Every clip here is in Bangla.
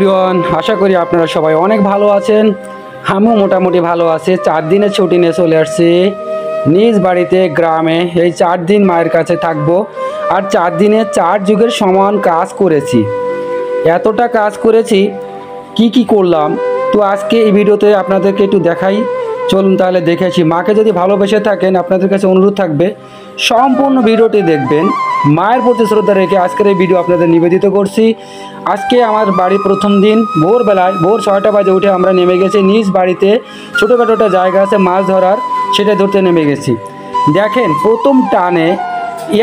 এভরিওয়ান, আশা করি আপনারা সবাই অনেক ভালো আছেন। আমিও মোটামুটি ভালো আছি। 4 দিনের ছুটি নিয়ে চলে আসছি নিজ বাড়িতে গ্রামে। এই 4 দিন মায়ের কাছে থাকবো। আর 4 দিনে 4 যুগের সমান কাজ করেছি। এতটা কাজ করেছি, কি করলাম তো আজকে এই ভিডিওতে আপনাদেরকে একটু দেখাই। চলুন তাহলে দেখেছি। মাকে যদি ভালোবেসে থাকেন, আপনাদের কাছে অনুরোধ থাকবে সম্পূর্ণ ভিডিওটি দেখবেন। মায়ের প্রতি শ্রদ্ধা রেখে আজকের এই ভিডিও আপনাদের নিবেদিত করছি। আজকে আমার বাড়ির প্রথম দিন ভোরবেলায়, ভোর 6টা বাজে উঠে আমরা নেমে গেছি নিজ বাড়িতে। ছোটোখাটো একটা জায়গা আছে মাছ ধরার, সেটা ধরতে নেমে গেছি। দেখেন প্রথম টানে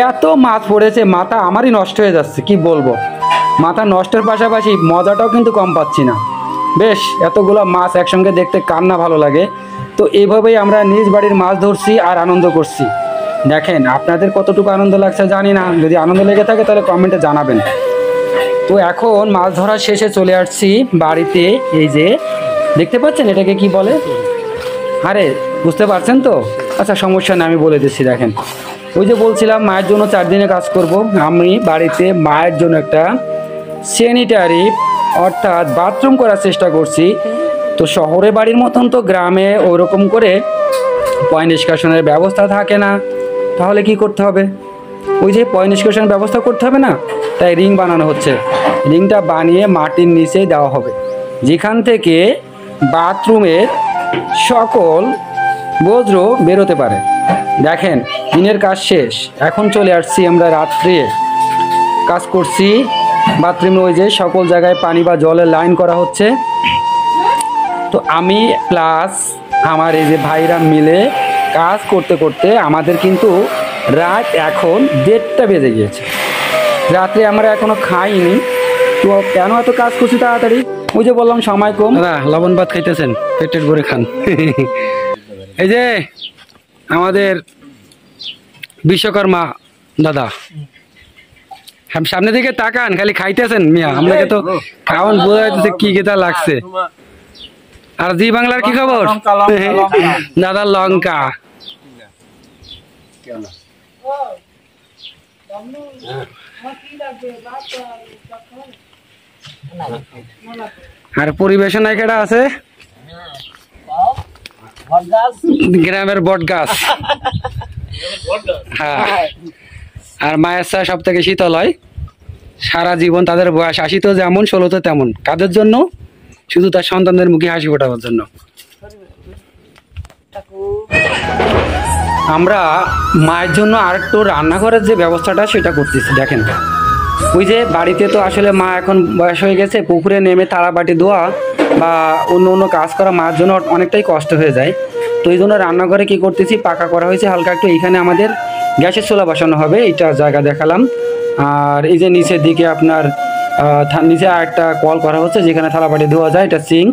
এত মাছ পড়েছে, মাথা আমারই নষ্ট হয়ে যাচ্ছে। কি বলবো, মাথা নষ্টের পাশাপাশি মজাটাও কিন্তু কম পাচ্ছি না। বেশ, এতগুলো মাছ একসঙ্গে দেখতে কার না ভালো লাগে। তো এইভাবেই আমরা নিজ বাড়ির মাছ ধরছি আর আনন্দ করছি। দেখেন আপনাদের কতটুকু আনন্দ লাগছে জানি না, যদি আনন্দ লেগে থাকে তাহলে কমেন্টে জানাবেন। তো এখন মাছ ধরা শেষে চলে আসছি বাড়িতে। এই যে দেখতে পাচ্ছেন, এটাকে কি বলে? আরে বুঝতে পারছেন তো? আচ্ছা সমস্যা নেই, আমি বলে দিচ্ছি। দেখেন, ওই যে বলছিলাম মায়ের জন্য 4 দিনে কাজ করব। আমি বাড়িতে মায়ের জন্য একটা স্যানিটারি অর্থাৎ বাথরুম করার চেষ্টা করছি। তো শহরে বাড়ির মতন তো গ্রামে ওরকম করে পয় নিষ্কাশনের ব্যবস্থা থাকে না। তাহলে কি করতে হবে? ওই যে পয় নিষ্কাশনের ব্যবস্থা করতে হবে না, তাই রিং বানানো হচ্ছে। রিংটা বানিয়ে মাটির নিচে দেওয়া হবে, যেখান থেকে বাথরুমের সকল বজ্র বেরোতে পারে। দেখেন দিনের কাজ শেষ, এখন চলে আসছি আমরা রাত্রে। কাজ করছি বাথরুমে, ওই যে সকল জায়গায় পানি বা জলের লাইন করা হচ্ছে। তো আমি প্লাস আমার এই যে ভাইরা মিলে কাজ করতে করতে আমাদের কিন্তু রাত এখন 1:30টা বেজে গিয়েছে। রাত্রে আমরা এখনো খাইনি। তো কেন এত কাজ করছি তাড়াতাড়ি? ওই যে বললাম সময় কম। দাদা লবণ ভাত খাইতেছেন, পেটের ভরে খান। এই যে আমাদের বিশ্বকর্মা দাদা, সামনে দিকে তাকান, খালি খাইতেছেন মিয়া। আপনাকে তো খাওয়ান বোঝা যাইতেছে কি কেতা লাগছে। আর জি বাংলার কি খবর? দাদা লঙ্কা। আর পরিবেশনায় কেডা আছে? গ্রামের বট গাছ। হ্যাঁ, আর মায়ের চা সব থেকে শীতল হয়। সারা জীবন তাদের বয়স 80 তো যেমন, 16 তো তেমন। কাদের জন্য? শুধু তার সন্তানদের মুখে হাসি ফোটাবার জন্য। আমরা মায়ের জন্য আরেকটু রান্নাঘরের যে ব্যবস্থাটা সেটা করতেছি। দেখেন ওই যে বাড়িতে তো আসলে মা এখন বয়স হয়ে গেছে, পুকুরে নেমে থালা বাটি ধোয়া বা অন্য কাজ করা মায়ের জন্য অনেকটাই কষ্ট হয়ে যায়। তো এই জন্য রান্নাঘরে কী করতেছি, পাকা করা হয়েছে হালকা একটু। এইখানে আমাদের গ্যাসের চুলা বসানো হবে, এইটা জায়গা দেখালাম। আর এই যে নিচের দিকে আপনার নিচে একটা কল করা হচ্ছে যেখানে থালা বাটি ধোয়া যায়, এটা সিঙ্ক।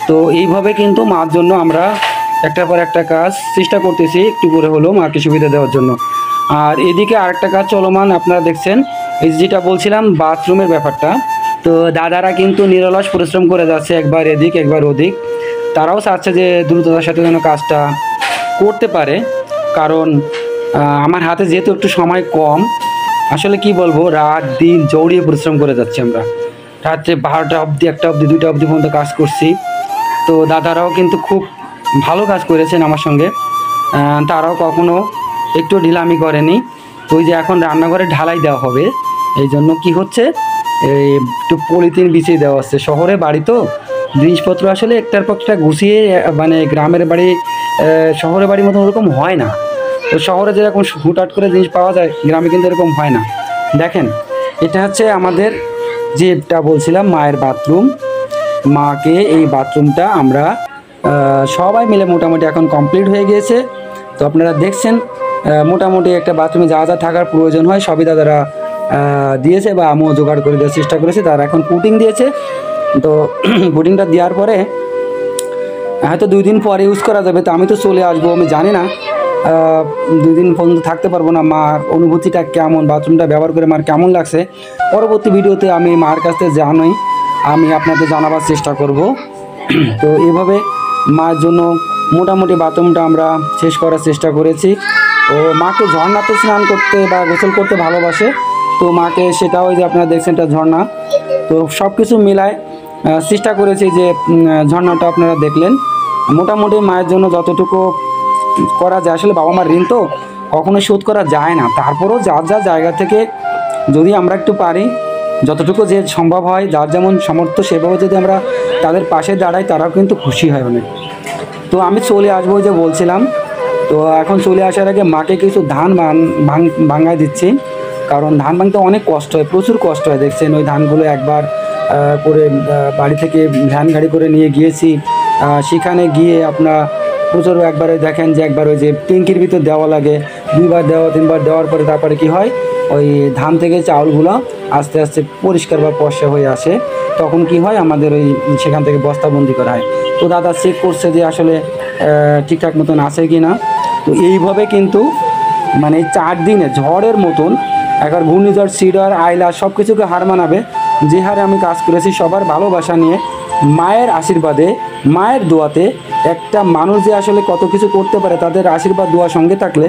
তো এইভাবে কিন্তু মার জন্য আমরা একটার পর একটা কাজ চেষ্টা করতেছি, একটু করে হলেও মাকে সুবিধা দেওয়ার জন্য। আর এদিকে আরেকটা কাজ চলমান, আপনারা দেখছেন। এই যেটা বলছিলাম বাথরুমের ব্যাপারটা, তো দাদারা কিন্তু নিরলস পরিশ্রম করে যাচ্ছে, একবার এদিক একবার ওদিক। তারাও চাচ্ছে যে দ্রুততার সাথে যেন কাজটা করতে পারে। কারণ আমার হাতে যেহেতু একটু সময় কম, আসলে কি বলবো, রাত দিন জড়িয়ে পরিশ্রম করে যাচ্ছি আমরা। রাত্রে 12টা অবধি, 1টা অবধি, 2টা অবধি পর্যন্ত কাজ করছি। তো দাদারাও কিন্তু খুব ভালো কাজ করেছেন আমার সঙ্গে, তারাও কখনো একটু ঢিলামি করেনি। তো ওই যে এখন রান্নাঘরে ঢালাই দেওয়া হবে, এই জন্য কী হচ্ছে, এই একটু পলিথিন বিছিয়ে দেওয়া হচ্ছে। শহরে বাড়ি তো জিনিসপত্র আসলে একটার পর একটা গুছিয়ে, মানে গ্রামের বাড়ি শহরের বাড়ির মতো ওরকম হয় না। তো শহরে যেরকম হুটহাট করে জিনিস পাওয়া যায়, গ্রামে কিন্তু এরকম হয় না। দেখেন এটা হচ্ছে আমাদের যেটা বলছিলাম মায়ের বাথরুম। মাকে এই বাথরুমটা আমরা সবাই মিলে মোটামুটি এখন কমপ্লিট হয়ে গিয়েছে। তো আপনারা দেখছেন মোটামুটি একটা বাথরুমে যা যা থাকার প্রয়োজন হয় সবই দাদারা দিয়েছে, বা আমিও জোগাড় করে দেওয়ার চেষ্টা করেছি। তারা এখন পুটিং দিয়েছে। তো পুটিংটা দেওয়ার পরে হয়তো 2 দিন পরে ইউজ করা যাবে। তো আমি তো চলে আসবো, আমি জানি না 2 দিন পর্যন্ত থাকতে পারবো না। মার অনুভূতিটা কেমন, বাথরুমটা ব্যবহার করে মার কেমন লাগছে, পরবর্তী ভিডিওতে আমি মার কাছ থেকে জানাই, আমি আপনাদের জানাবার চেষ্টা করব। তো এইভাবে মায়ের জন্য মোটামুটি বাথরুমটা আমরা শেষ করার চেষ্টা করেছি। ও মাকে ঝর্ণাতে স্নান করতে বা গোসল করতে ভালোবাসে। তো মাকে সেটাও, ওই যে আপনারা দেখছেন এটা ঝর্ণা। তো সব কিছু মিলায় চেষ্টা করেছি যে ঝর্ণাটা আপনারা দেখলেন। মোটামুটি মায়ের জন্য যতটুকু করা যায়, আসলে বাবা মার ঋণ তো কখনো শোধ করা যায় না, তারপরেও যার যার জায়গা থেকে যদি আমরা একটু পারি, যতটুকু যে সম্ভব হয়, যার যেমন সামর্থ্য সেভাবে যদি আমরা তাদের পাশে দাঁড়াই, তারাও কিন্তু খুশি হয় অনেক। তো আমি চলে আসবো যে বলছিলাম, তো এখন চলে আসার আগে মাকে কিছু ধান ভাঙায় দিচ্ছি, কারণ ধান ভাঙতে অনেক কষ্ট হয়, প্রচুর কষ্ট হয়। দেখছেন ওই ধানগুলো একবার করে বাড়ি থেকে ভ্যান গাড়ি করে নিয়ে গিয়েছি, সেখানে গিয়ে আপনার প্রচুর একবারে দেখেন যে একবার ওই যে ট্যাঙ্কির ভিতর দেওয়া লাগে, 2বার দেওয়া 3বার দেওয়ার পরে তারপরে কি হয়, ওই ধান থেকে চাউলগুলো আস্তে আস্তে পরিষ্কার বা পয়সা হয়ে আসে, তখন কি হয় আমাদের ওই সেখান থেকে বস্তাবন্দি করা হয়। তো দাদা চেক করছে যে আসলে ঠিকঠাক মতন আছে কি না। তো এইভাবে কিন্তু মানে 4 দিনে ঝড়ের মতন একবার ঘূর্ণিঝড়, সিডর, আইলা সব কিছুকে হার মানাবে যে হারে আমি কাজ করেছি, সবার ভালোবাসা নিয়ে, মায়ের আশীর্বাদে, মায়ের দোয়াতে একটা মানুষ যে আসলে কত কিছু করতে পারে, তাদের আশীর্বাদ দোয়া সঙ্গে থাকলে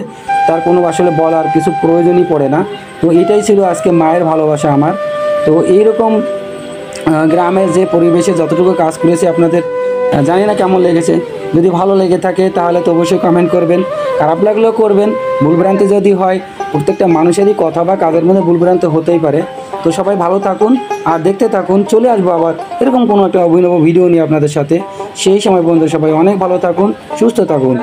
তার কোনো আসলে বলার কিছু প্রয়োজনই পড়ে না। তো এটাই ছিল আজকে মায়ের ভালোবাসা আমার। তো এইরকম গ্রামের যে পরিবেশে যতটুকু কাজ করেছি আপনাদের জানি না কেমন লেগেছে। যদি ভালো লেগে থাকে তাহলে তো অবশ্যই কমেন্ট করবেন, খারাপ লাগলেও করবেন। ভুলভ্রান্তি যদি হয়, প্রত্যেকটা মানুষেরই কথা বা কাজের মধ্যে ভুলভ্রান্তি হতেই পারে। তো সবাই ভালো থাকুন আর দেখতে থাকুন, চলে আসবো আবার এরকম কোনো একটা অভিনব ভিডিও নিয়ে আপনাদের সাথে। সেই সময় পর্যন্ত সবাই অনেক ভালো থাকুন, সুস্থ থাকুন।